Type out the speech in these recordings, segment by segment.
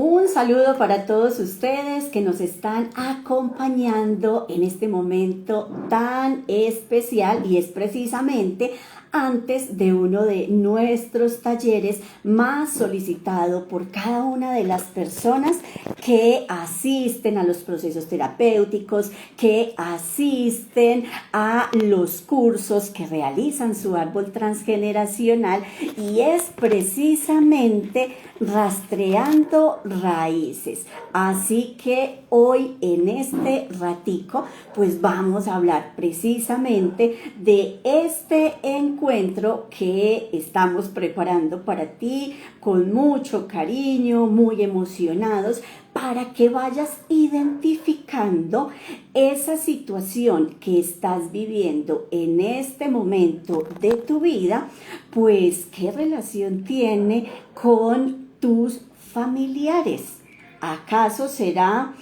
Un saludo para todos ustedes que nos están acompañando en este momento tan especial y es precisamente antes de uno de nuestros talleres más solicitado por cada una de las personas que asisten a los procesos terapéuticos, que asisten a los cursos, que realizan su árbol transgeneracional, y es precisamente rastreando raíces. Así que hoy en este ratico pues vamos a hablar precisamente de este encuentro que estamos preparando para ti con mucho cariño, muy emocionados, para que vayas identificando esa situación que estás viviendo en este momento de tu vida, pues qué relación tiene con tus familiares. ¿Acaso será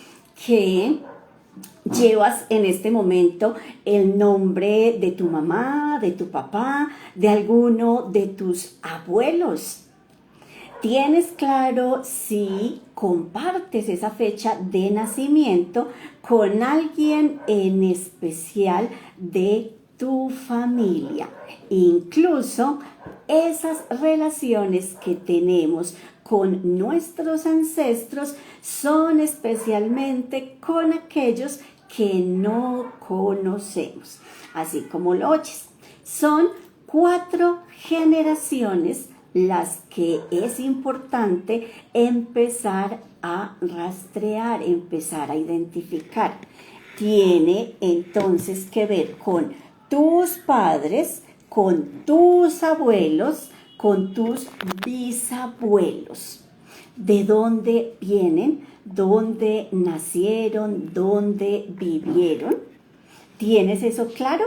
que llevas en este momento el nombre de tu mamá, de tu papá, de alguno de tus abuelos? ¿Tienes claro si compartes esa fecha de nacimiento con alguien en especial de tu familia? Incluso esas relaciones que tenemos con nuestros ancestros son especialmente con aquellos que no conocemos. Así como lo oyes, son 4 generaciones las que es importante empezar a rastrear, empezar a identificar. Tiene entonces que ver con tus padres, con tus abuelos, con tus bisabuelos. ¿De dónde vienen? ¿Dónde nacieron? ¿Dónde vivieron? ¿Tienes eso claro?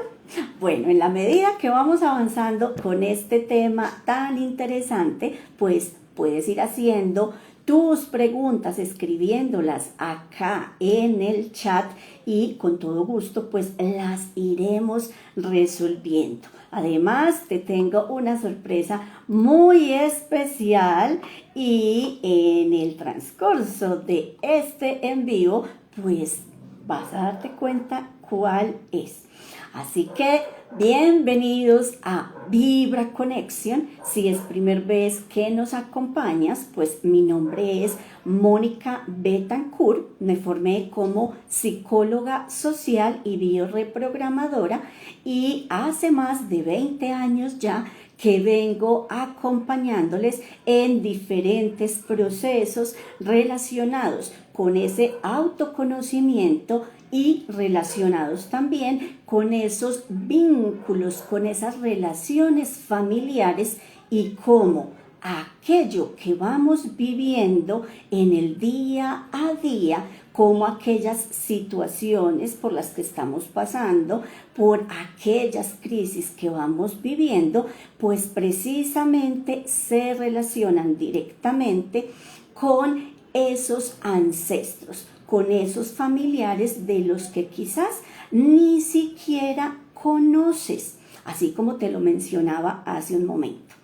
Bueno, en la medida que vamos avanzando con este tema tan interesante, pues puedes ir haciendo tus preguntas, escribiéndolas acá en el chat y con todo gusto pues las iremos resolviendo. Además, te tengo una sorpresa muy especial y en el transcurso de este en vivo pues vas a darte cuenta cuál es. Así que bienvenidos a Vibra Conexión. Si es primera vez que nos acompañas, pues mi nombre es Mónica Betancourt. Me formé como psicóloga social y bioreprogramadora y hace más de 20 años ya que vengo acompañándoles en diferentes procesos relacionados con ese autoconocimiento y relacionados también con esos vínculos, con esas relaciones familiares y cómo aquello que vamos viviendo en el día a día, como aquellas situaciones por las que estamos pasando, por aquellas crisis que vamos viviendo, pues precisamente se relacionan directamente con esos ancestros, con esos familiares de los que quizás ni siquiera conoces, así como te lo mencionaba hace un momento.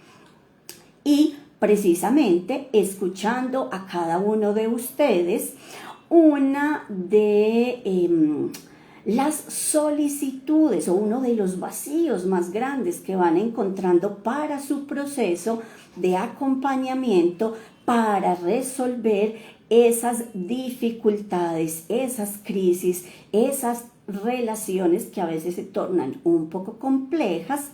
Y precisamente escuchando a cada uno de ustedes, una de las solicitudes o uno de los vacíos más grandes que van encontrando para su proceso de acompañamiento para resolver esas dificultades, esas crisis, esas relaciones que a veces se tornan un poco complejas,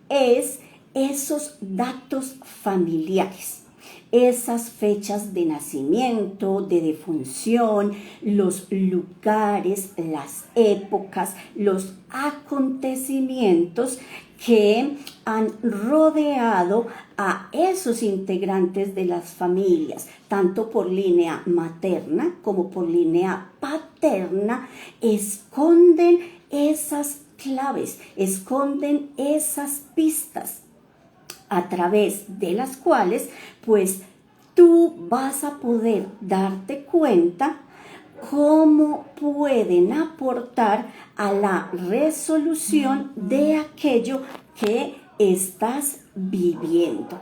es esos datos familiares, esas fechas de nacimiento, de defunción, los lugares, las épocas, los acontecimientos que han rodeado a esos integrantes de las familias, tanto por línea materna como por línea paterna, esconden esas claves, esconden esas pistas a través de las cuales pues tú vas a poder darte cuenta cómo pueden aportar a la resolución de aquello que estás viviendo.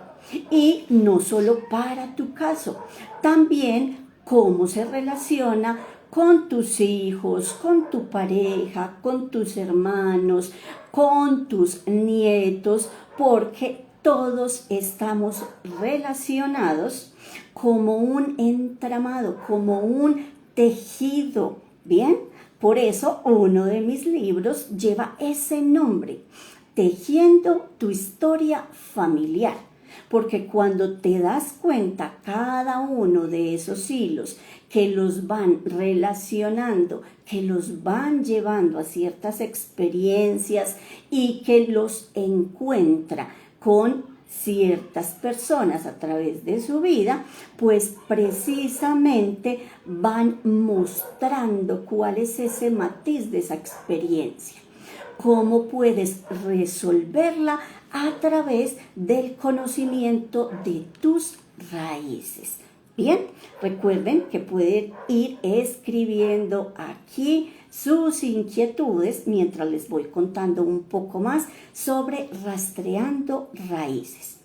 Y no solo para tu caso, también cómo se relaciona con tus hijos, con tu pareja, con tus hermanos, con tus nietos, porque todos estamos relacionados como un entramado, como un tejido, ¿bien? Por eso uno de mis libros lleva ese nombre, Tejiendo tu historia familiar. Porque cuando te das cuenta cada uno de esos hilos que los van relacionando, que los van llevando a ciertas experiencias y que los encuentra con ciertas personas a través de su vida, pues precisamente van mostrando cuál es ese matiz de esa experiencia, cómo puedes resolverla a través del conocimiento de tus raíces. Bien, recuerden que pueden ir escribiendo aquí sus inquietudes mientras les voy contando un poco más sobre rastreando raíces.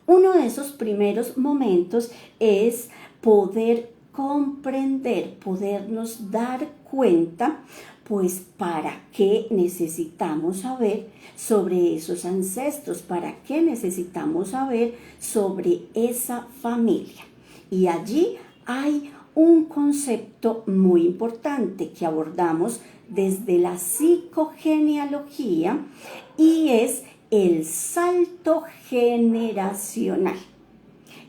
Uno de esos primeros momentos es poder comprender, podernos dar cuenta, pues para qué necesitamos saber sobre esos ancestros, para qué necesitamos saber sobre esa familia. Y allí hay un concepto muy importante que abordamos desde la psicogenealogía y es el salto generacional.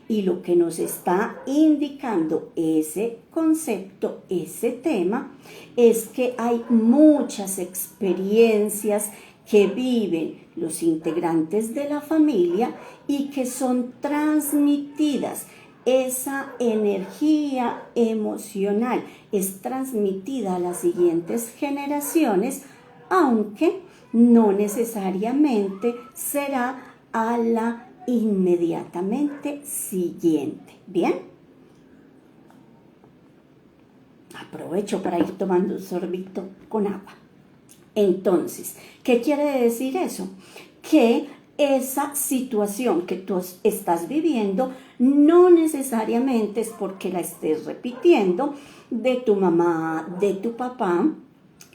Y lo que nos está indicando ese concepto, ese tema, es que hay muchas experiencias que viven los integrantes de la familia y que son transmitidas. Esa energía emocional es transmitida a las siguientes generaciones, aunque no necesariamente será a la inmediatamente siguiente. ¿Bien? Aprovecho para ir tomando un sorbito con agua. Entonces, ¿qué quiere decir eso? Que esa situación que tú estás viviendo no necesariamente es porque la estés repitiendo de tu mamá, de tu papá,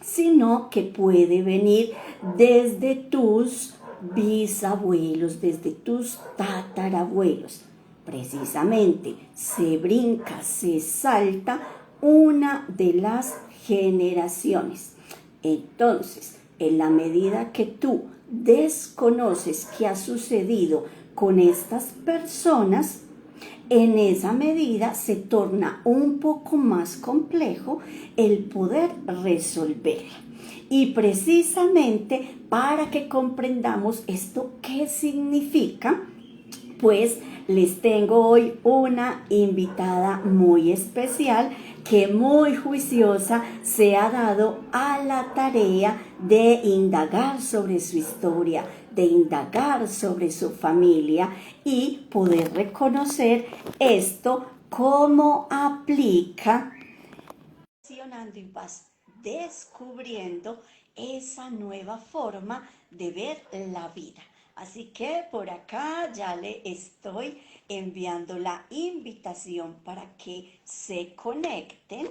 sino que puede venir desde tus bisabuelos, desde tus tatarabuelos. Precisamente se brinca, se salta una de las generaciones. Entonces, en la medida que tú desconoces qué ha sucedido con estas personas, en esa medida se torna un poco más complejo el poder resolverla. Y precisamente para que comprendamos esto, ¿qué significa? Pues les tengo hoy una invitada muy especial que muy juiciosa se ha dado a la tarea de indagar sobre su historia, de indagar sobre su familia y poder reconocer esto cómo aplica, y vas descubriendo esa nueva forma de ver la vida. Así que por acá ya le estoy enviando la invitación para que se conecten.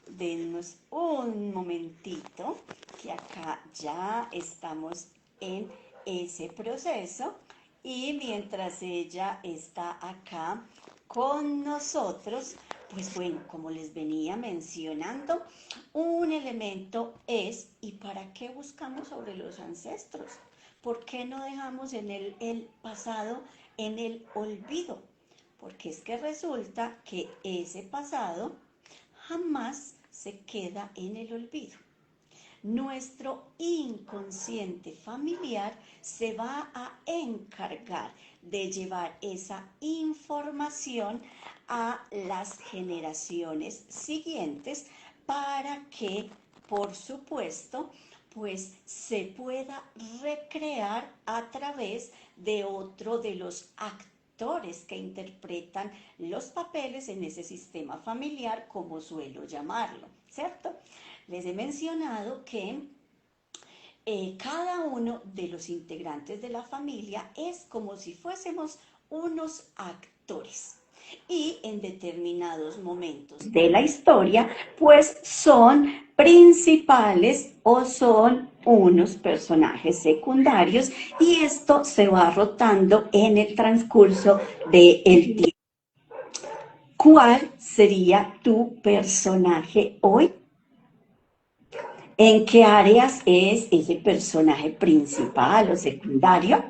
Denos un momentito, que acá ya estamos en ese proceso. Y mientras ella está acá con nosotros, pues bueno, como les venía mencionando, un elemento es, ¿y para qué buscamos sobre los ancestros? ¿Por qué no dejamos en el pasado en el olvido? Porque es que resulta que ese pasado jamás se queda en el olvido. Nuestro inconsciente familiar se va a encargar de llevar esa información a las generaciones siguientes para que, por supuesto, pues se pueda recrear a través de otro de los actores que interpretan los papeles en ese sistema familiar, como suelo llamarlo, ¿cierto? Les he mencionado que cada uno de los integrantes de la familia es como si fuésemos unos actores y en determinados momentos de la historia, pues son principales o son unos personajes secundarios y esto se va rotando en el transcurso del tiempo. ¿Cuál sería tu personaje hoy? ¿En qué áreas es ese personaje principal o secundario?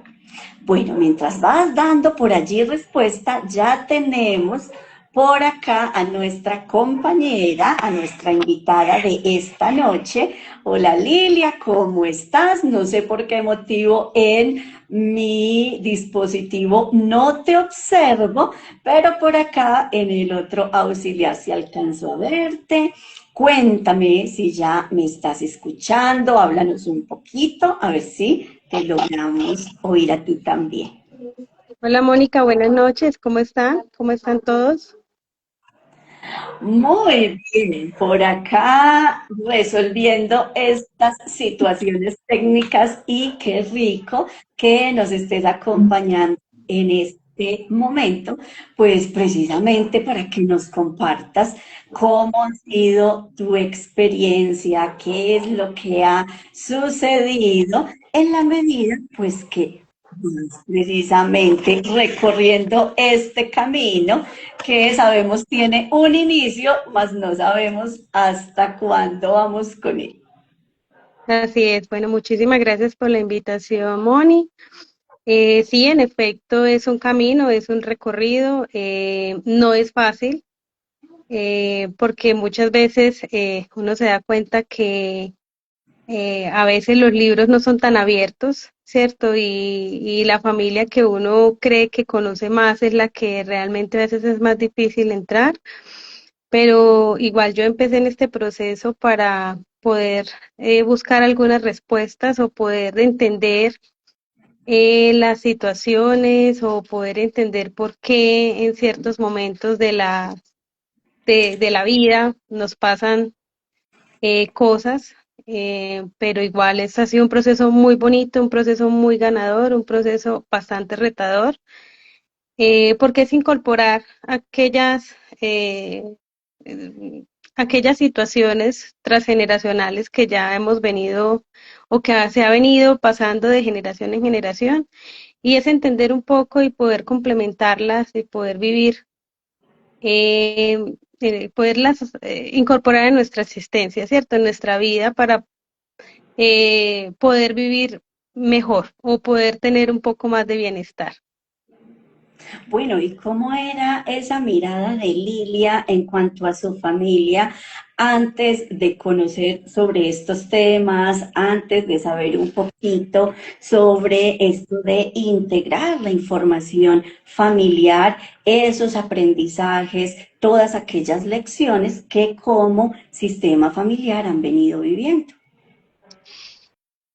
Bueno, mientras vas dando por allí respuesta, ya tenemos por acá a nuestra compañera, a nuestra invitada de esta noche. Hola Lilia, ¿cómo estás? No sé por qué motivo en mi dispositivo no te observo, pero por acá en el otro auxiliar si alcanzo a verte. Cuéntame si ya me estás escuchando, háblanos un poquito, a ver si te logramos oír a ti también. Hola Mónica, buenas noches, ¿cómo están? ¿Cómo están todos? Muy bien, por acá resolviendo estas situaciones técnicas y qué rico que nos estés acompañando en este momento, pues precisamente para que nos compartas cómo ha sido tu experiencia, qué es lo que ha sucedido en la medida pues que vas precisamente recorriendo este camino que sabemos tiene un inicio, mas no sabemos hasta cuándo vamos con él. Así es, bueno, muchísimas gracias por la invitación, Moni. Sí, en efecto, es un camino, es un recorrido, no es fácil, porque muchas veces uno se da cuenta que a veces los libros no son tan abiertos, ¿cierto? Y la familia que uno cree que conoce más es la que realmente a veces es más difícil entrar. Pero igual yo empecé en este proceso para poder buscar algunas respuestas o poder entender las situaciones o poder entender por qué en ciertos momentos de la vida nos pasan cosas, pero igual ha sido un proceso muy bonito, un proceso muy ganador, un proceso bastante retador, porque es incorporar eh, aquellas situaciones transgeneracionales que ya hemos venido o que se ha venido pasando de generación en generación, y es entender un poco y poder complementarlas y poder vivir, poderlas incorporar en nuestra existencia, ¿cierto? En nuestra vida para poder vivir mejor o poder tener un poco más de bienestar. Bueno, ¿y cómo era esa mirada de Lilia en cuanto a su familia antes de conocer sobre estos temas, antes de saber un poquito sobre esto de integrar la información familiar, esos aprendizajes, todas aquellas lecciones que como sistema familiar han venido viviendo?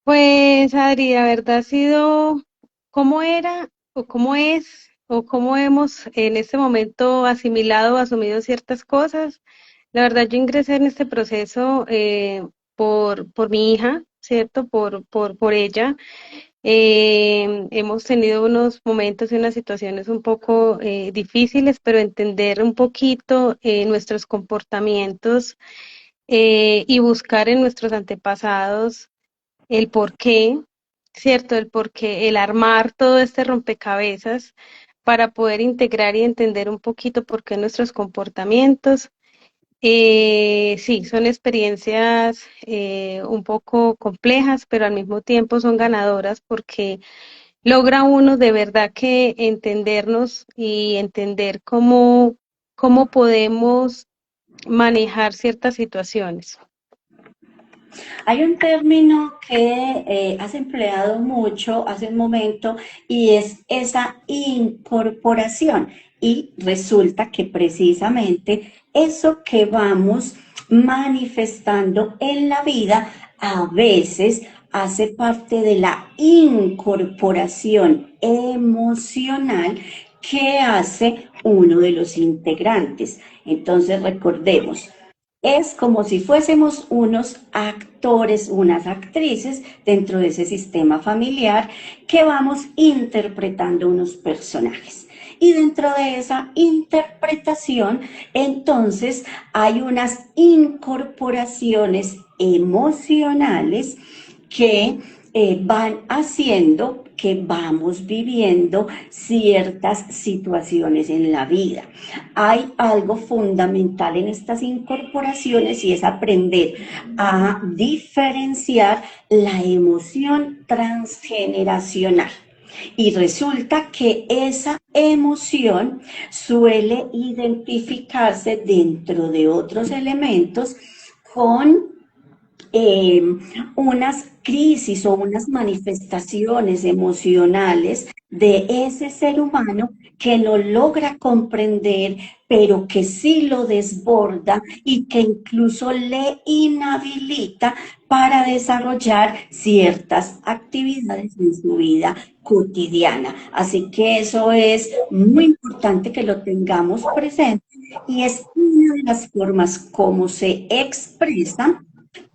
Pues Adri, la verdad ha sido cómo era o cómo es o cómo hemos en este momento asimilado o asumido ciertas cosas. La verdad yo ingresé en este proceso por mi hija, ¿cierto? Por ella. Hemos tenido unos momentos y unas situaciones un poco difíciles, pero entender un poquito nuestros comportamientos y buscar en nuestros antepasados el por qué, ¿cierto? El por qué, el armar todo este rompecabezas para poder integrar y entender un poquito por qué nuestros comportamientos. Sí, son experiencias un poco complejas, pero al mismo tiempo son ganadoras porque logra uno de verdad que entendernos y entender cómo podemos manejar ciertas situaciones. Hay un término que has empleado mucho hace un momento y es esa incorporación. Y resulta que precisamente eso que vamos manifestando en la vida a veces hace parte de la incorporación emocional que hace uno de los integrantes. Entonces recordemos, es como si fuésemos unos actores, unas actrices dentro de ese sistema familiar que vamos interpretando unos personajes. y dentro de esa interpretación, entonces hay unas incorporaciones emocionales que van haciendo que vamos viviendo ciertas situaciones en la vida. Hay algo fundamental en estas incorporaciones y es aprender a diferenciar la emoción transgeneracional. Y resulta que esa emoción suele identificarse dentro de otros elementos con eh, unas crisis o unas manifestaciones emocionales de ese ser humano que no logra comprender, pero que sí lo desborda y que incluso le inhabilita para desarrollar ciertas actividades en su vida cotidiana. Así que eso es muy importante que lo tengamos presente y es una de las formas como se expresa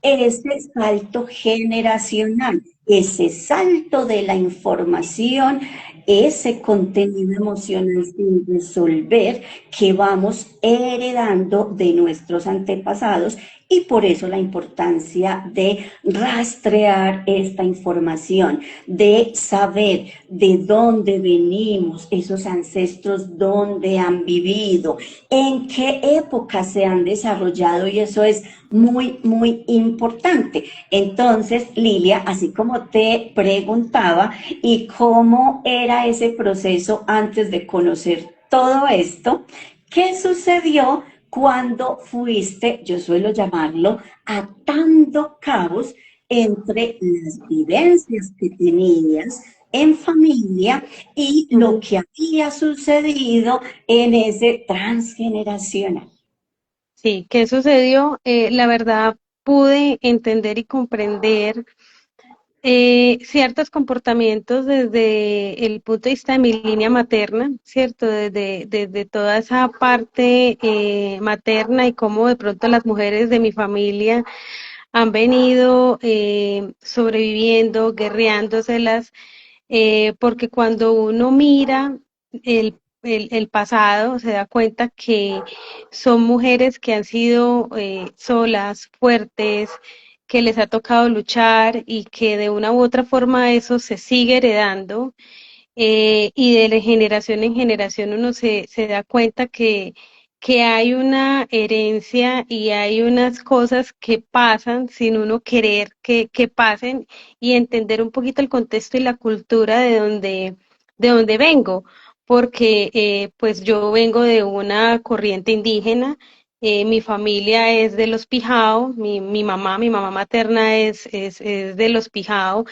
ese salto generacional, ese salto de la información, ese contenido emocional sin resolver que vamos heredando de nuestros antepasados y por eso la importancia de rastrear esta información, de saber de dónde venimos, esos ancestros, dónde han vivido, en qué época se han desarrollado y eso es muy, muy importante. Entonces, Lilia, así como te preguntaba, ¿y cómo era ese proceso antes de conocer todo esto? ¿Qué sucedió cuando fuiste, yo suelo llamarlo, atando cabos entre las vivencias que tenías en familia y lo que había sucedido en ese transgeneracional? Sí, ¿qué sucedió? La verdad, pude entender y comprender ciertos comportamientos desde el punto de vista de mi línea materna, ¿cierto? Desde toda esa parte materna y cómo de pronto las mujeres de mi familia han venido sobreviviendo, guerreándoselas, porque cuando uno mira el pasado, se da cuenta que son mujeres que han sido solas, fuertes, que les ha tocado luchar y que de una u otra forma eso se sigue heredando y de generación en generación uno se da cuenta que hay una herencia y hay unas cosas que pasan sin uno querer que pasen y entender un poquito el contexto y la cultura de donde vengo, porque pues yo vengo de una corriente indígena. Mi familia es de los Pijao, mi mamá materna es de los Pijao,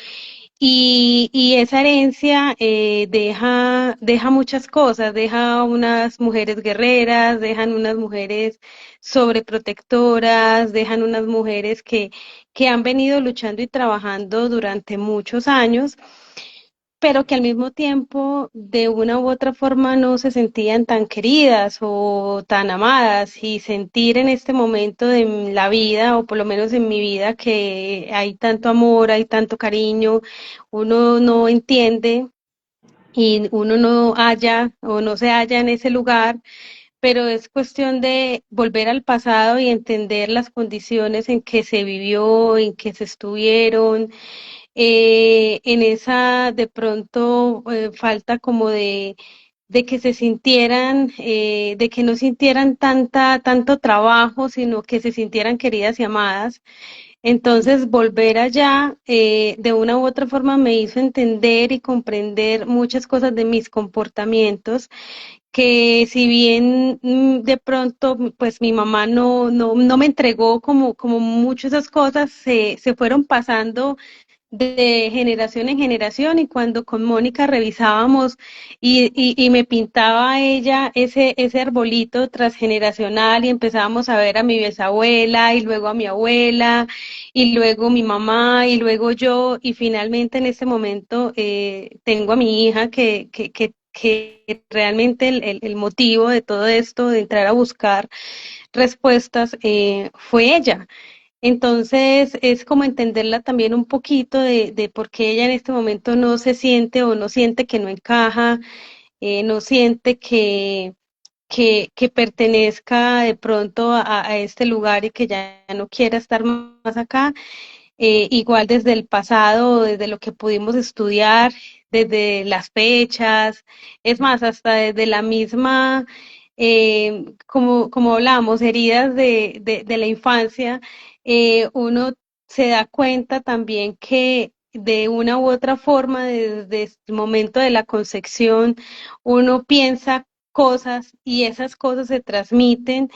y esa herencia deja muchas cosas, deja unas mujeres guerreras, dejan unas mujeres sobreprotectoras, dejan unas mujeres que han venido luchando y trabajando durante muchos años, pero que al mismo tiempo de una u otra forma no se sentían tan queridas o tan amadas y sentir en este momento de la vida, o por lo menos en mi vida, que hay tanto amor, hay tanto cariño, uno no entiende y uno no halla o no se halla en ese lugar, pero es cuestión de volver al pasado y entender las condiciones en que se vivió, en que se estuvieron, en esa de pronto falta como de que se sintieran, de que no sintieran tanto trabajo, sino que se sintieran queridas y amadas. Entonces, volver allá de una u otra forma me hizo entender y comprender muchas cosas de mis comportamientos, que si bien de pronto pues mi mamá no me entregó como muchas de esas cosas, se fueron pasando de generación en generación y cuando con Mónica revisábamos y me pintaba ella ese arbolito transgeneracional y empezábamos a ver a mi bisabuela y luego a mi abuela y luego mi mamá y luego yo y finalmente en este momento tengo a mi hija que realmente el motivo de todo esto, de entrar a buscar respuestas, fue ella. Entonces es como entenderla también un poquito de por qué ella en este momento no se siente o no siente que no encaja no siente que pertenezca de pronto a este lugar y que ya no quiera estar más acá. Igual desde el pasado, desde lo que pudimos estudiar, desde las fechas, es más, hasta desde la misma, como hablábamos, heridas de la infancia, uno se da cuenta también que de una u otra forma, desde el momento de la concepción, uno piensa cosas y esas cosas se transmiten,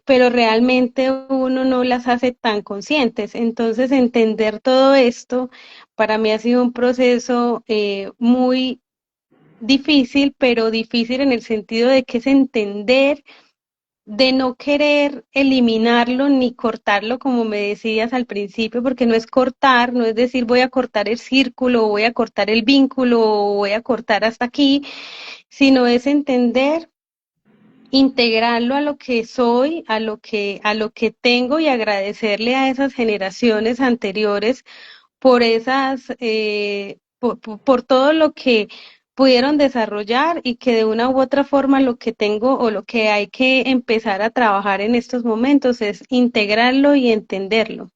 pero realmente uno no las hace tan conscientes. Entonces, entender todo esto para mí ha sido un proceso muy difícil, pero difícil en el sentido de que es entender, de no querer eliminarlo ni cortarlo, como me decías al principio, porque no es cortar, no es decir voy a cortar el círculo, o voy a cortar el vínculo, o voy a cortar hasta aquí, sino es entender, integrarlo a lo que soy, a lo que tengo, y agradecerle a esas generaciones anteriores por por todo lo que pudieron desarrollar, y que de una u otra forma lo que tengo o lo que hay que empezar a trabajar en estos momentos es integrarlo y entenderlo.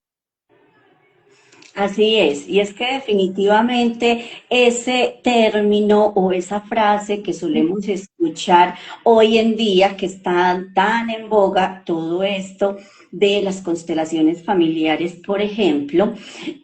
Así es, y es que definitivamente ese término o esa frase que solemos escuchar hoy en día, que está tan en boga, todo esto de las constelaciones familiares, por ejemplo,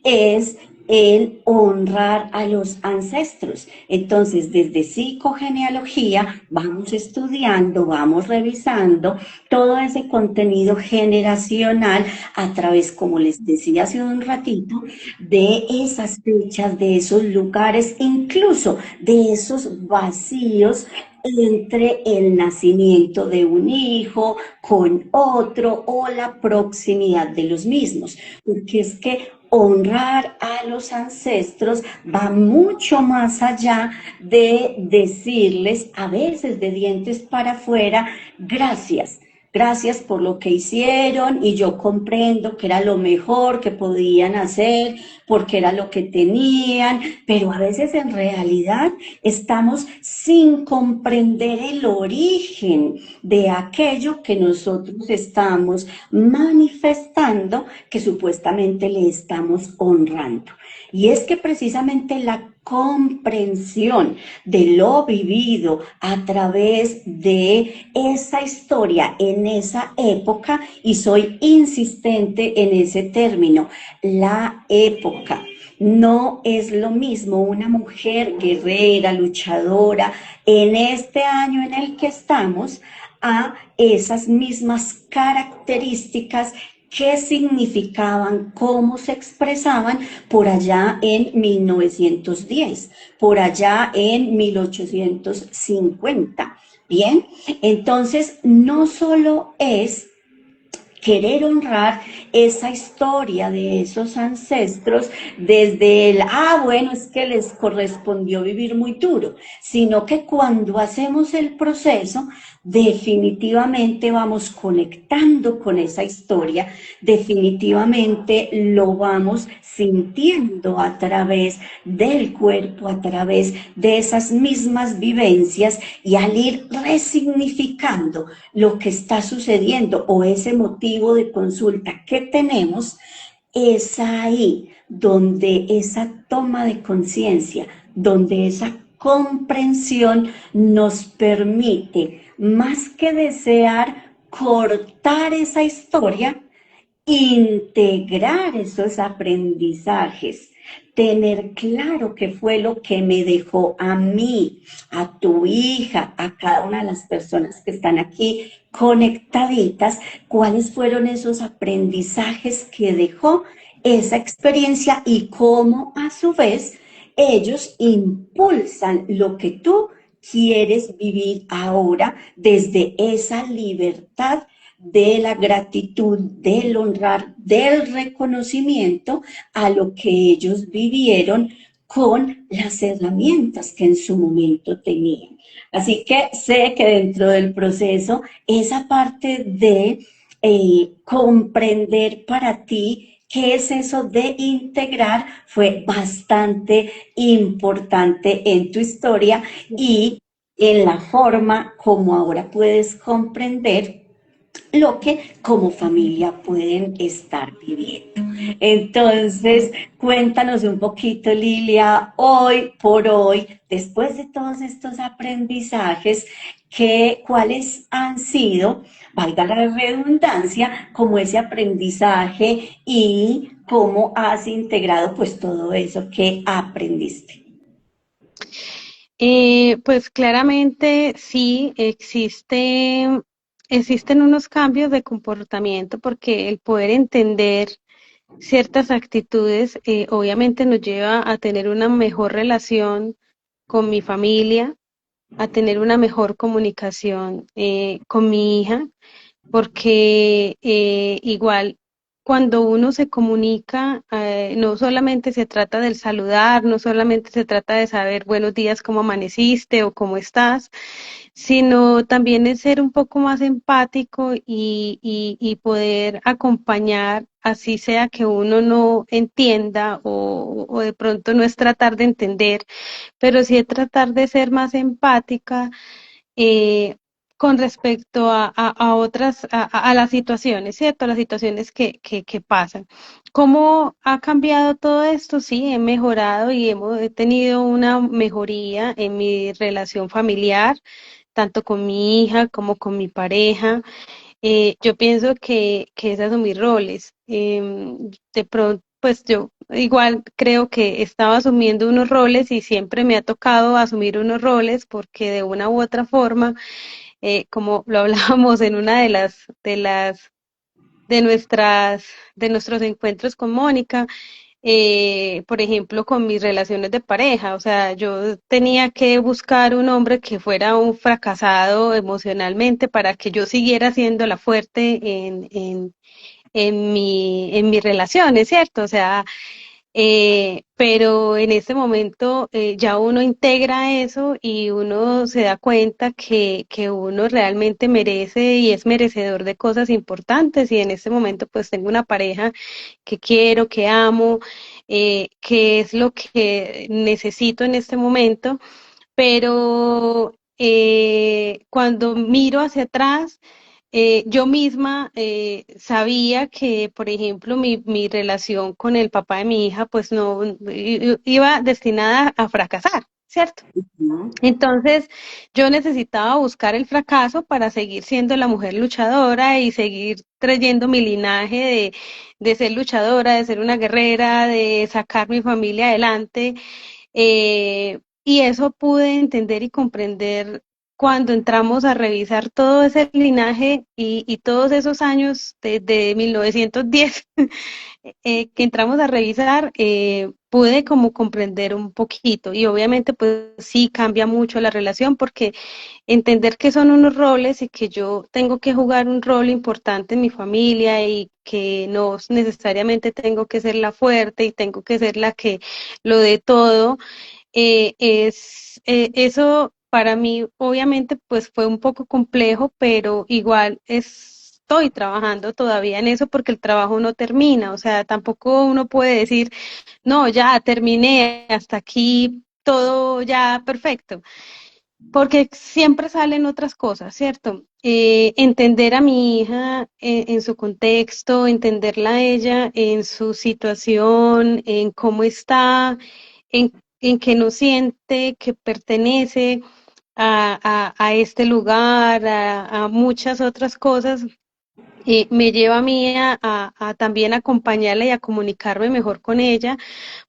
es el honrar a los ancestros. Entonces, desde psicogenealogía vamos estudiando, vamos revisando todo ese contenido generacional a través, como les decía hace un ratito, de esas fechas, de esos lugares, incluso de esos vacíos entre el nacimiento de un hijo con otro o la proximidad de los mismos, porque es que honrar a los ancestros va mucho más allá de decirles, a veces de dientes para afuera, gracias. Gracias por lo que hicieron y yo comprendo que era lo mejor que podían hacer porque era lo que tenían, pero a veces en realidad estamos sin comprender el origen de aquello que nosotros estamos manifestando, que supuestamente le estamos honrando. Y es que precisamente la comprensión de lo vivido a través de esa historia en esa época, y soy insistente en ese término, la época. No es lo mismo una mujer guerrera, luchadora, en este año en el que estamos, a esas mismas características qué significaban, cómo se expresaban por allá en 1910, por allá en 1850. Bien, entonces no solo es querer honrar esa historia de esos ancestros desde el, bueno, es que les correspondió vivir muy duro, sino que cuando hacemos el proceso, definitivamente vamos conectando con esa historia, definitivamente lo vamos sintiendo a través del cuerpo, a través de esas mismas vivencias, y al ir resignificando lo que está sucediendo o ese motivo de consulta que tenemos, es ahí donde esa toma de conciencia, donde esa comprensión nos permite, más que desear cortar esa historia, integrar esos aprendizajes, tener claro qué fue lo que me dejó a mí, a tu hija, a cada una de las personas que están aquí conectaditas, cuáles fueron esos aprendizajes que dejó esa experiencia y cómo a su vez ellos impulsan lo que tú quieres vivir ahora desde esa libertad de la gratitud, del honrar, del reconocimiento a lo que ellos vivieron con las herramientas que en su momento tenían. Así que sé que dentro del proceso, esa parte de comprender para ti qué es eso de integrar fue bastante importante en tu historia, y en la forma como ahora puedes comprender lo que como familia pueden estar viviendo. Entonces, cuéntanos un poquito, Lilia, hoy por hoy, después de todos estos aprendizajes, ¿cuáles han sido, valga la redundancia, como ese aprendizaje y cómo has integrado pues todo eso que aprendiste? Pues claramente sí existen unos cambios de comportamiento porque el poder entender ciertas actitudes obviamente nos lleva a tener una mejor relación con mi familia, a tener una mejor comunicación con mi hija, porque igual cuando uno se comunica, no solamente se trata del saludar, no solamente se trata de saber buenos días, cómo amaneciste o cómo estás, sino también es ser un poco más empático y poder acompañar, así sea que uno no entienda o de pronto no es tratar de entender, pero sí es tratar de ser más empática eh, con respecto a otras, a las situaciones, ¿cierto? A las situaciones que pasan. ¿Cómo ha cambiado todo esto? Sí, he mejorado y he tenido una mejoría en mi relación familiar, tanto con mi hija como con mi pareja. Yo pienso que es asumir roles. De pronto, pues yo igual creo que estaba asumiendo unos roles y siempre me ha tocado asumir unos roles porque de una u otra forma, como lo hablábamos en una de nuestras, de nuestros encuentros con Mónica, por ejemplo, con mis relaciones de pareja. O sea, yo tenía que buscar un hombre que fuera un fracasado emocionalmente para que yo siguiera siendo la fuerte en mis relaciones, ¿cierto? O sea, pero en este momento ya uno integra eso y uno se da cuenta que uno realmente merece y es merecedor de cosas importantes y en este momento pues tengo una pareja que quiero, que amo, que es lo que necesito en este momento, pero cuando miro hacia atrás, yo misma sabía que, por ejemplo, mi relación con el papá de mi hija, pues no iba destinada a fracasar, ¿cierto? ¿No? Entonces, yo necesitaba buscar el fracaso para seguir siendo la mujer luchadora y seguir trayendo mi linaje de ser luchadora, de ser una guerrera, de sacar mi familia adelante. Y eso pude entender y comprender cuando entramos a revisar todo ese linaje y todos esos años de 1910 que entramos a revisar, pude como comprender un poquito y obviamente pues sí cambia mucho la relación porque entender que son unos roles y que yo tengo que jugar un rol importante en mi familia y que no necesariamente tengo que ser la fuerte y tengo que ser la que lo de todo eso para mí obviamente pues fue un poco complejo, pero igual estoy trabajando todavía en eso porque el trabajo no termina, o sea, tampoco uno puede decir, no, ya terminé, hasta aquí todo ya perfecto, porque siempre salen otras cosas, ¿cierto? Entender a mi hija en su contexto, entenderla a ella en su situación, en cómo está, en que no siente que pertenece a este lugar, a muchas otras cosas, me lleva a mí a también acompañarla y a comunicarme mejor con ella,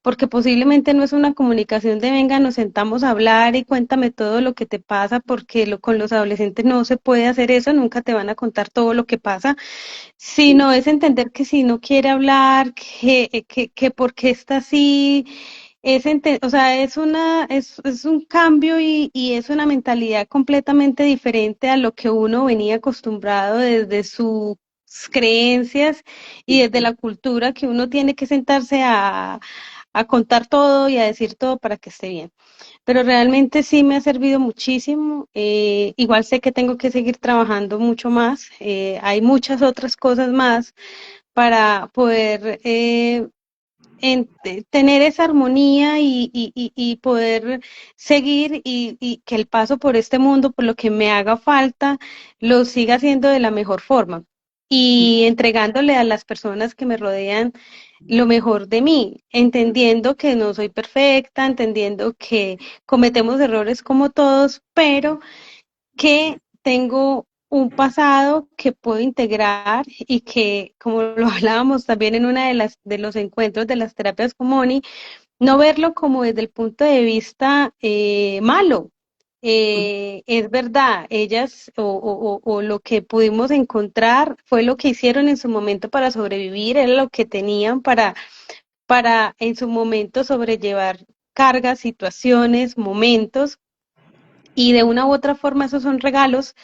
porque posiblemente no es una comunicación de venga, nos sentamos a hablar y cuéntame todo lo que te pasa, porque con los adolescentes no se puede hacer eso, nunca te van a contar todo lo que pasa, sino es entender que si no quiere hablar, que por qué está así, o sea, es un cambio y es una mentalidad completamente diferente a lo que uno venía acostumbrado desde sus creencias y desde la cultura que uno tiene que sentarse a contar todo y a decir todo para que esté bien. Pero realmente sí me ha servido muchísimo. Igual sé que tengo que seguir trabajando mucho más. Hay muchas otras cosas más para poder tener esa armonía y poder seguir y que el paso por este mundo, por lo que me haga falta, lo siga haciendo de la mejor forma y entregándole a las personas que me rodean lo mejor de mí, entendiendo que no soy perfecta, entendiendo que cometemos errores como todos, pero que tengo un pasado que puedo integrar y que, como lo hablábamos también en una de los encuentros de las terapias con Moni, no verlo como desde el punto de vista malo. Es verdad, ellas o lo que pudimos encontrar fue lo que hicieron en su momento para sobrevivir, era lo que tenían para en su momento sobrellevar cargas, situaciones, momentos, y de una u otra forma esos son regalos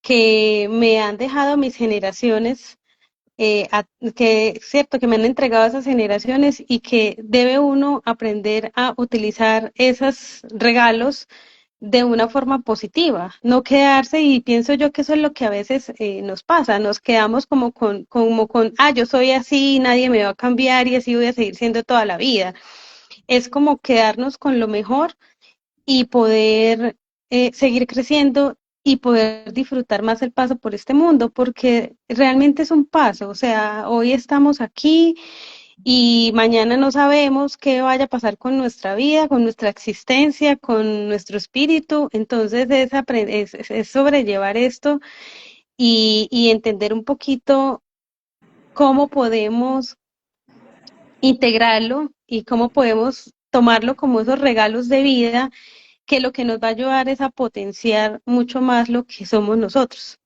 que me han dejado mis generaciones, que cierto, que me han entregado esas generaciones y que debe uno aprender a utilizar esos regalos de una forma positiva, no quedarse, y pienso yo que eso es lo que a veces nos pasa, nos quedamos yo soy así, nadie me va a cambiar y así voy a seguir siendo toda la vida. Es como quedarnos con lo mejor y poder seguir creciendo y poder disfrutar más el paso por este mundo, porque realmente es un paso, o sea, hoy estamos aquí y mañana no sabemos qué vaya a pasar con nuestra vida, con nuestra existencia, con nuestro espíritu, entonces es sobrellevar esto y entender un poquito cómo podemos integrarlo y cómo podemos tomarlo como esos regalos de vida que lo que nos va a ayudar es a potenciar mucho más lo que somos nosotros.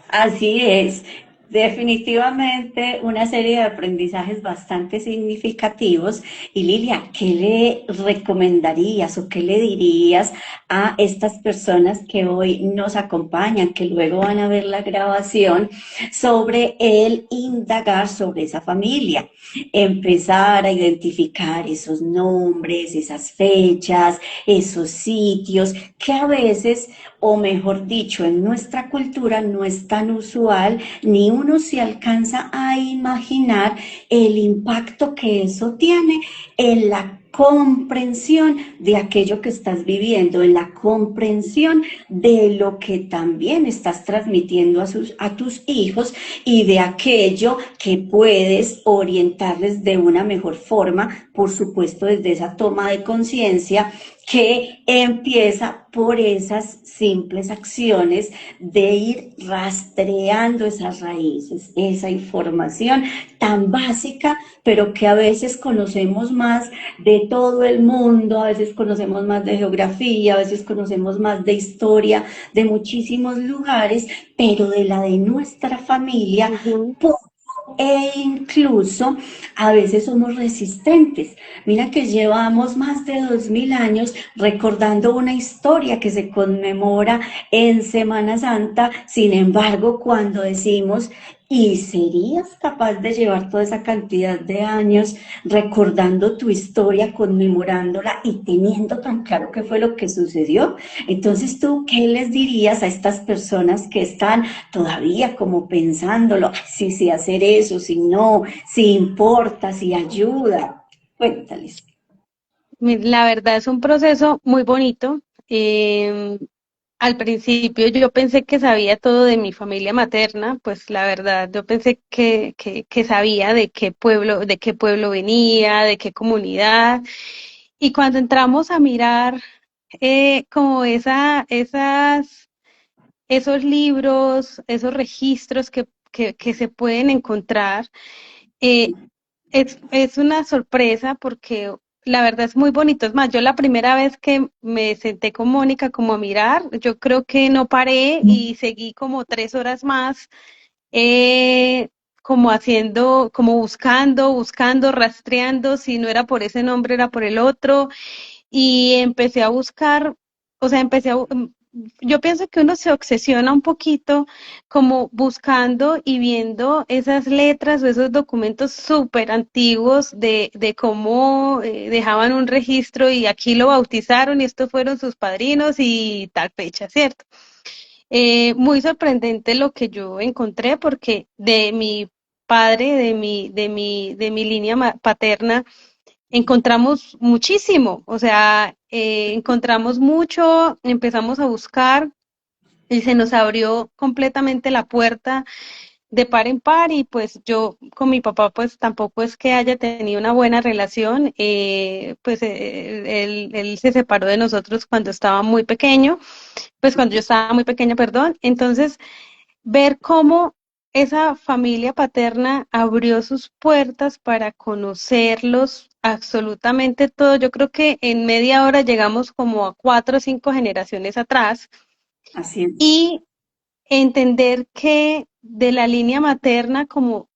Así es, definitivamente una serie de aprendizajes bastante significativos. Y Lilia, ¿qué le recomendarías o qué le dirías a estas personas que hoy nos acompañan, que luego van a ver la grabación, sobre el indagar sobre esa familia? Empezar a identificar esos nombres, esas fechas, esos sitios que a veces, o mejor dicho, en nuestra cultura no es tan usual, ni uno se alcanza a imaginar el impacto que eso tiene en la comprensión de aquello que estás viviendo, en la comprensión de lo que también estás transmitiendo a tus hijos y de aquello que puedes orientarles de una mejor forma, por supuesto desde esa toma de conciencia que empieza por esas simples acciones de ir rastreando esas raíces, esa información tan básica, pero que a veces conocemos más de todo el mundo, a veces conocemos más de geografía, a veces conocemos más de historia, de muchísimos lugares, pero de la de nuestra familia, Ujú. e incluso a veces somos resistentes. Mira que llevamos más de 2000 años recordando una historia que se conmemora en Semana Santa. Sin embargo, cuando decimos, ¿y serías capaz de llevar toda esa cantidad de años recordando tu historia, conmemorándola y teniendo tan claro qué fue lo que sucedió? Entonces, ¿tú qué les dirías a estas personas que están todavía como pensándolo, si sí, hacer eso, si no, si importa, si ayuda? Cuéntales. La verdad es un proceso muy bonito. Al principio yo pensé que sabía todo de mi familia materna, pues la verdad yo pensé que sabía de qué pueblo venía, de qué comunidad. Y cuando entramos a mirar como esos libros, esos registros que se pueden encontrar, eh, es una sorpresa porque la verdad es muy bonito. Es más, yo la primera vez que me senté con Mónica como a mirar, yo creo que no paré y seguí como 3 horas más, eh, como haciendo, como buscando, rastreando, si no era por ese nombre, era por el otro, y empecé a buscar, o sea, yo pienso que uno se obsesiona un poquito como buscando y viendo esas letras o esos documentos súper antiguos de cómo dejaban un registro y aquí lo bautizaron y estos fueron sus padrinos y tal fecha, ¿cierto? Muy sorprendente lo que yo encontré porque de mi padre de mi línea paterna, encontramos muchísimo, o sea, encontramos mucho, empezamos a buscar y se nos abrió completamente la puerta de par en par y pues yo con mi papá pues tampoco es que haya tenido una buena relación, pues él se separó de nosotros cuando estaba muy pequeño, pues cuando yo estaba muy pequeña, perdón, entonces ver cómo esa familia paterna abrió sus puertas para conocerlos absolutamente todo. Yo creo que en media hora llegamos como a 4 o 5 generaciones atrás Así es. y entender que de la línea materna como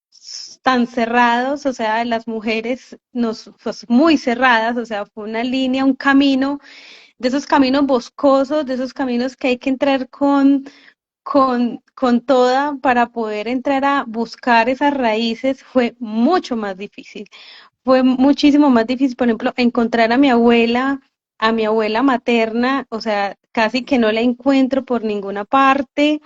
tan cerrados, o sea, las mujeres nos pues, muy cerradas, o sea, fue una línea, un camino, de esos caminos boscosos, de esos caminos que hay que entrar con toda para poder entrar a buscar esas raíces fue mucho más difícil. Fue muchísimo más difícil, por ejemplo, encontrar a mi abuela materna, o sea, casi que no la encuentro por ninguna parte.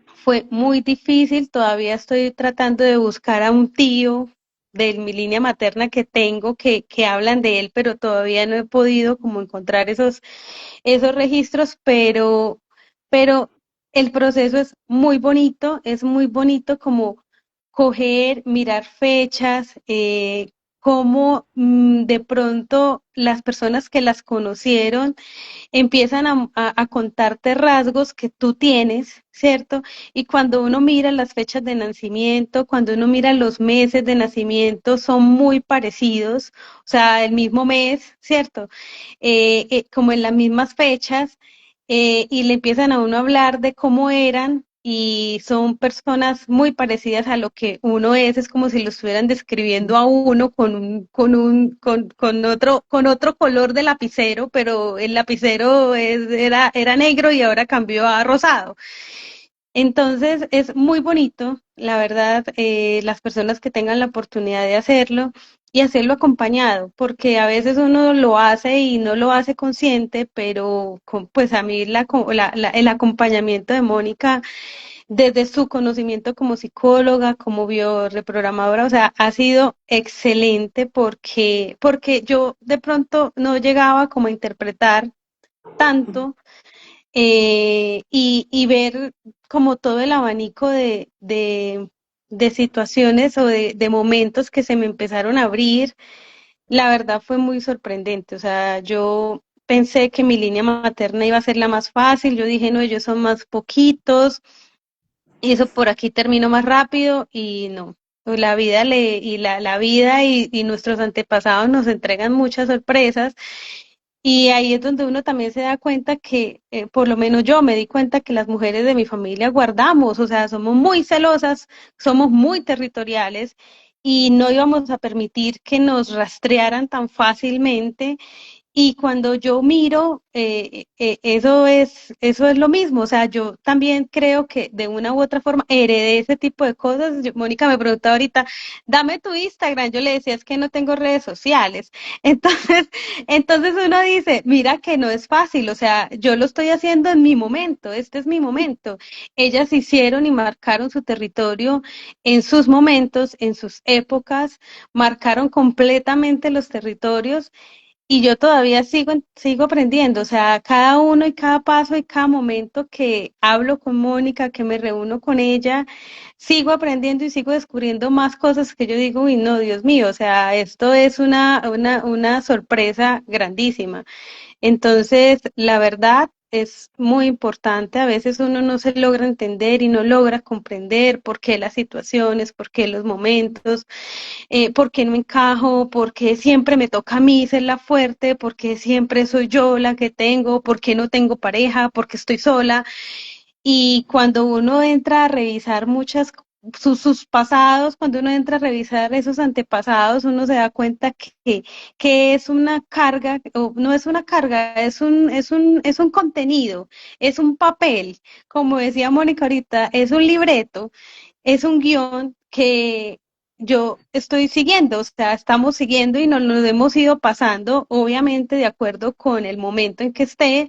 Fue muy difícil, todavía estoy tratando de buscar a un tío de mi línea materna que tengo que hablan de él, pero todavía no he podido como encontrar esos registros, pero el proceso es muy bonito como coger, mirar fechas, cómo de pronto las personas que las conocieron empiezan a contarte rasgos que tú tienes, ¿cierto? Y cuando uno mira las fechas de nacimiento, cuando uno mira los meses de nacimiento, son muy parecidos, o sea, el mismo mes, ¿cierto? Como en las mismas fechas, y le empiezan a uno a hablar de cómo eran. Y son personas muy parecidas a lo que uno es como si lo estuvieran describiendo a uno con otro color de lapicero, pero el lapicero era negro y ahora cambió a rosado. Entonces es muy bonito, la verdad, las personas que tengan la oportunidad de hacerlo y hacerlo acompañado, porque a veces uno lo hace y no lo hace consciente, pero pues a mí el acompañamiento de Mónica desde su conocimiento como psicóloga, como bioreprogramadora, o sea, ha sido excelente porque yo de pronto no llegaba como a interpretar tanto y ver como todo el abanico de situaciones o de momentos que se me empezaron a abrir, la verdad fue muy sorprendente. O sea, yo pensé que mi línea materna iba a ser la más fácil, yo dije, no, ellos son más poquitos, y eso por aquí terminó más rápido y no. La vida la vida y nuestros antepasados nos entregan muchas sorpresas y ahí es donde uno también se da cuenta que, por lo menos yo me di cuenta que las mujeres de mi familia guardamos, o sea, somos muy celosas, somos muy territoriales y no íbamos a permitir que nos rastrearan tan fácilmente y cuando yo miro, eso es lo mismo. O sea, yo también creo que de una u otra forma heredé ese tipo de cosas. Mónica me preguntaba ahorita, dame tu Instagram. Yo le decía, es que no tengo redes sociales. Entonces, entonces uno dice, mira que no es fácil. O sea, yo lo estoy haciendo en mi momento. Este es mi momento. Ellas hicieron y marcaron su territorio en sus momentos, en sus épocas, marcaron completamente los territorios y yo todavía sigo aprendiendo, o sea, cada uno y cada paso y cada momento que hablo con Mónica, que me reúno con ella, sigo aprendiendo y sigo descubriendo más cosas que yo digo, uy, no, Dios mío, o sea, esto es una sorpresa grandísima. Entonces, la verdad es muy importante. A veces uno no se logra entender y no logra comprender por qué las situaciones, por qué los momentos, por qué no encajo, por qué siempre me toca a mí ser la fuerte, por qué siempre soy yo la que tengo, por qué no tengo pareja, por qué estoy sola. Y cuando uno entra a revisar sus pasados, cuando uno entra a revisar esos antepasados, uno se da cuenta que es una carga, o no es una carga, es un contenido, es un papel, como decía Mónica ahorita, es un libreto, es un guión yo estoy siguiendo, o sea, estamos siguiendo y nos lo hemos ido pasando, obviamente de acuerdo con el momento en que esté,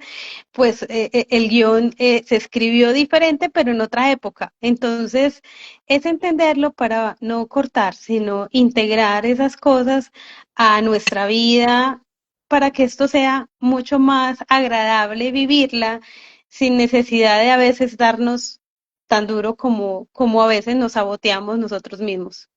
pues el guión se escribió diferente, pero en otra época. Entonces, es entenderlo para no cortar, sino integrar esas cosas a nuestra vida para que esto sea mucho más agradable vivirla sin necesidad de a veces darnos tan duro como a veces nos saboteamos nosotros mismos.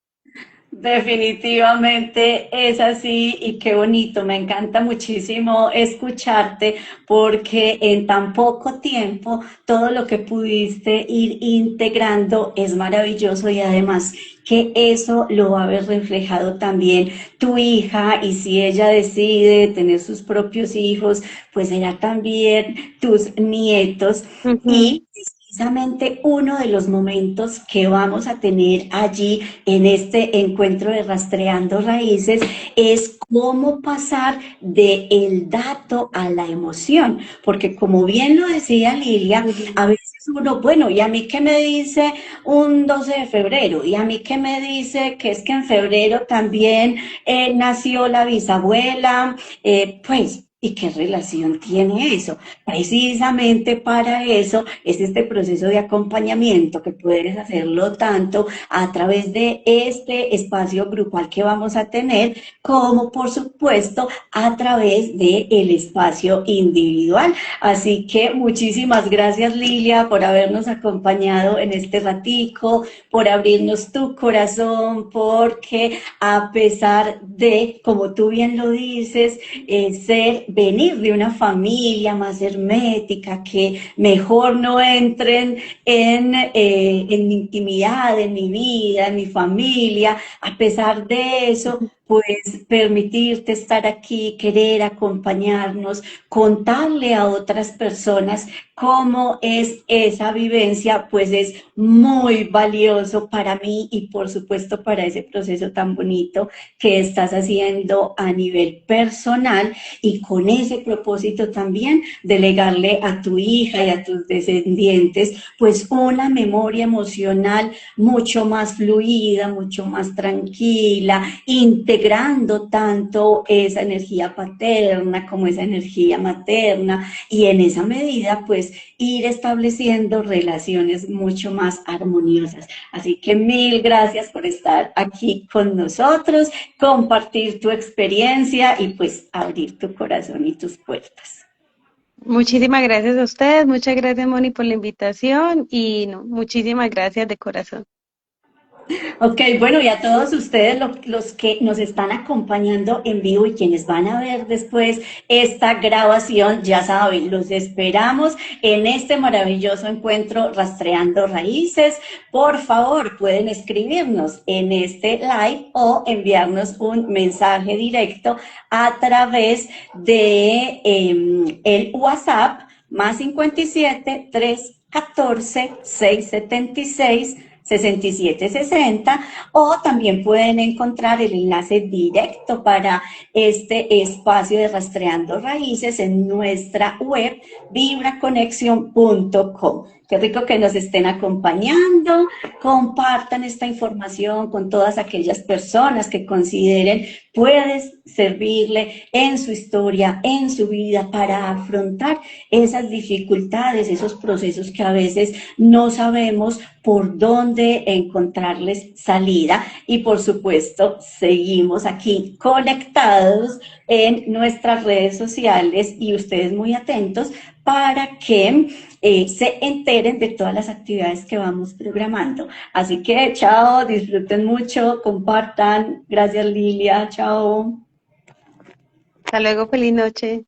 Definitivamente es así y qué bonito, me encanta muchísimo escucharte porque en tan poco tiempo todo lo que pudiste ir integrando es maravilloso y además que eso lo va a ver reflejado también tu hija y si ella decide tener sus propios hijos, pues será también tus nietos Ujú. y precisamente uno de los momentos que vamos a tener allí en este encuentro de Rastreando Raíces es cómo pasar de el dato a la emoción, porque como bien lo decía Lilia, a Ujú. veces uno, bueno, ¿y a mí qué me dice un 12 de febrero? ¿Y a mí qué me dice que es que en febrero también nació la bisabuela? Pues... ¿Y qué relación tiene eso? Precisamente para eso es este proceso de acompañamiento que puedes hacerlo tanto a través de este espacio grupal que vamos a tener, como por supuesto a través del espacio individual. Así que muchísimas gracias Lilia por habernos acompañado en este ratico, por abrirnos tu corazón, porque a pesar de, como tú bien lo dices, venir de una familia más hermética, que mejor no entren en mi intimidad, en mi vida, en mi familia. A pesar de eso, pues permitirte estar aquí, querer acompañarnos, contarle a otras personas cómo es esa vivencia, pues es muy valioso para mí y por supuesto para ese proceso tan bonito que estás haciendo a nivel personal y con ese propósito también de legarle a tu hija y a tus descendientes pues una memoria emocional mucho más fluida, mucho más tranquila, integrando tanto esa energía paterna como esa energía materna y en esa medida pues ir estableciendo relaciones mucho más armoniosas. Así que mil gracias por estar aquí con nosotros, compartir tu experiencia y pues abrir tu corazón y tus puertas. Muchísimas gracias a ustedes, muchas gracias Moni por la invitación y no, muchísimas gracias de corazón. Ok, bueno, y a todos ustedes los que nos están acompañando en vivo y quienes van a ver después esta grabación, ya saben, los esperamos en este maravilloso encuentro Rastreando Raíces. Por favor, pueden escribirnos en este live o enviarnos un mensaje directo a través de el WhatsApp más 57 314 676 6760 o también pueden encontrar el enlace directo para este espacio de Rastreando Raíces en nuestra web vibraconexión.com. Qué rico que nos estén acompañando, compartan esta información con todas aquellas personas que consideren puedes servirle en su historia, en su vida para afrontar esas dificultades, esos procesos que a veces no sabemos por dónde encontrarles salida y por supuesto seguimos aquí conectados en nuestras redes sociales y ustedes muy atentos para que se enteren de todas las actividades que vamos programando. Así que chao, disfruten mucho, compartan. Gracias Lilia, chao. Hasta luego, feliz noche.